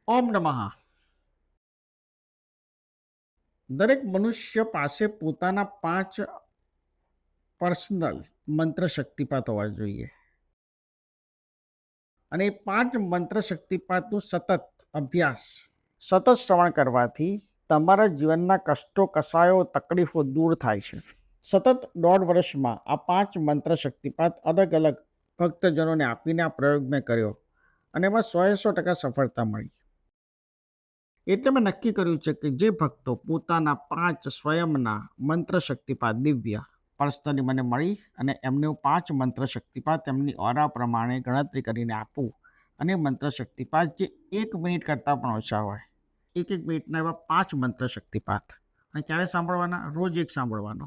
ઓમ નમઃ. દરેક મનુષ્ય પાસે પોતાના 5 પર્સનલ મંત્ર શક્તિપાત હોવા જોઈએ અને એ 5 મંત્ર શક્તિપાતનું સતત અભ્યાસ, સતત શ્રવણ કરવાથી તમારા જીવનના કષ્ટો, કસાયો, તકલીફો દૂર થાય છે. સતત 1.5 વર્ષમાં આ 5 મંત્ર શક્તિપાત અલગ-અલગ ભક્તજનોને આપીને આ પ્રયોગ મેં કર્યો અને એમાં 100% સફળતા મળી. એટલે મેં નક્કી કર્યું છે કે જે ભક્તો પોતાના 5 સ્વયંના મંત્ર શક્તિપાત દિવ્ય પર્સનલી મને મળી અને એમને હું 5 મંત્ર શક્તિપાત એમની ઓરા પ્રમાણે ગણતરી કરીને આપું અને મંત્ર શક્તિપાત જે 1 મિનિટ કરતાં પણ ઓછા હોય, 1 મિનિટના એવા 5 મંત્ર શક્તિપાત. અને ક્યારે સાંભળવાના? રોજ એક સાંભળવાનો.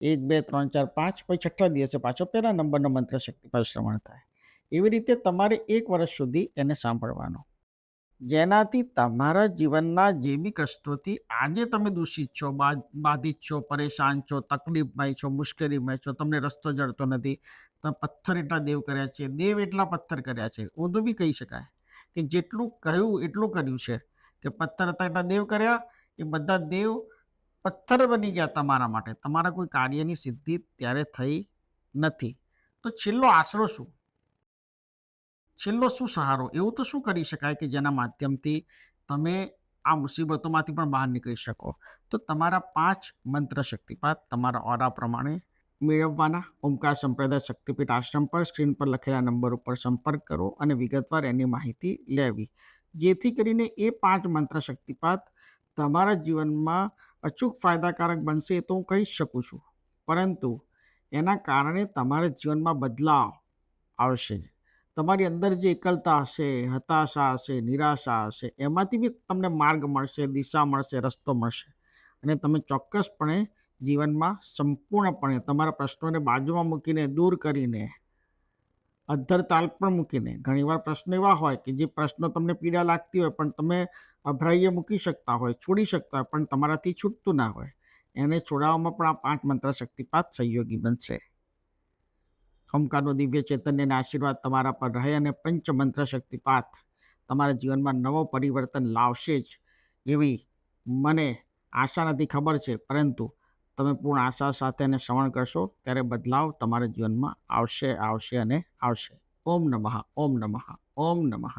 1, 2, 3, 4, 5 પછી છઠ્ઠા દિવસે પાછો પહેલા નંબરનો મંત્ર શક્તિપાત શ્રવણ થાય. એવી રીતે તમારે 1 વર્ષ સુધી એને સાંભળવાનો. જેનાથી તમારા જીવનના જે બી કષ્ટોથી આજે તમે દૂષિત છો, બાધિત છો, પરેશાન છો, તકલીફમાં છો, મુશ્કેલીમાં છો, તમને રસ્તો જડતો નથી, તમે પથ્થર એટલા દેવ કર્યા છે, દેવ એટલા પથ્થર કર્યા છે. ઊંધું બી કહી શકાય કે જેટલું કહ્યું એટલું કર્યું છે કે પથ્થર હતા એટલા દેવ કર્યા, એ બધા દેવ પથ્થર બની ગયા તમારા માટે. તમારા કોઈ કાર્યની સિદ્ધિ ત્યારે થઈ નથી. તો છેલ્લો આશરો શું? છેલ્લો શું સહારો? એવું તો શું કરી શકાય કે જેના માધ્યમથી તમે આ મુસીબતોમાંથી પણ બહાર નીકળી શકો? તો તમારા 5 મંત્ર શક્તિપાત તમારા ઓરા પ્રમાણે મેળવવાના. ઓમકાર સંપ્રદાય શક્તિપીઠ આશ્રમ પર સ્ક્રીન પર લખેલા નંબર ઉપર સંપર્ક કરો અને વિગતવાર એની માહિતી લેવી. જેથી કરીને એ 5 મંત્ર શક્તિપાત તમારા જીવનમાં અચૂક ફાયદાકારક બનશે એ તો હું કહી જ શકું છું. પરંતુ એના કારણે તમારા જીવનમાં બદલાવ આવશે. તમારી અંદર જે એકલતા હશે, હતાશા હશે, નિરાશા હશે, એમાંથી બી તમને માર્ગ મળશે, દિશા મળશે, રસ્તો મળશે અને તમે ચોક્કસપણે જીવનમાં સંપૂર્ણપણે તમારા પ્રશ્નોને બાજુમાં મૂકીને, દૂર કરીને, અધ્ધર તાલ પણ મૂકીને, ઘણીવાર પ્રશ્નો એવા હોય કે જે પ્રશ્નો તમને પીડા લાગતી હોય પણ તમે અભરાઈએ મૂકી શકતા હોય, છોડી શકતા હોય પણ તમારાથી છૂટતું ના હોય. એને છોડાવવામાં પણ આ 5 મંત્ર શક્તિપાત સહયોગી બનશે. ઓમકારનો દિવ્ય ચૈતન્યના આશીર્વાદ તમારા પર રહે અને પંચમંત્ર શક્તિપાત તમારા જીવનમાં નવો પરિવર્તન લાવશે જ એવી મને આશા નથી, ખબર છે. પરંતુ તમે પૂર્ણ આશા સાથે એને શ્રવણ કરશો ત્યારે બદલાવ તમારા જીવનમાં આવશે, આવશે અને આવશે. ઓમ નમઃ, ઓમ નમઃ, ઓમ નમઃ.